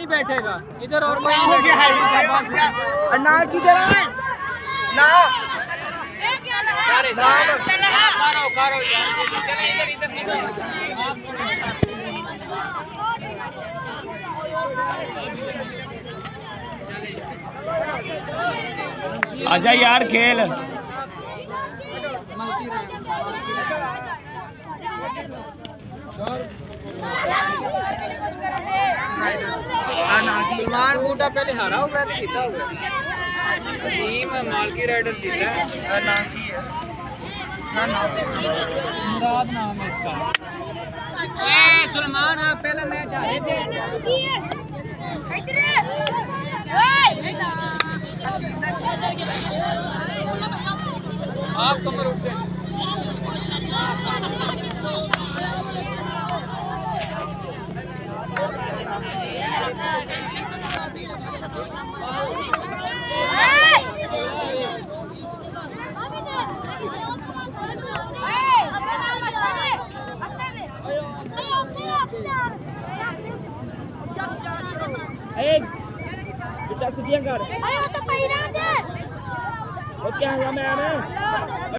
नहीं बैठेगा इधर और कोई नहीं बैठेगा ना किधर है ना करो यार चले इधर आजा यार खेल सलमान बूटा पहले हारा हुआ है जीता हुआ टीम मालकी राइडर जीता है नाम की है मुराद नाम है इसका सलमान आप पहले मैच हारे थे आप कमर उठ गए बेटा सीधियां कर ayo, tapay na dyan! और क्या हुआ मैं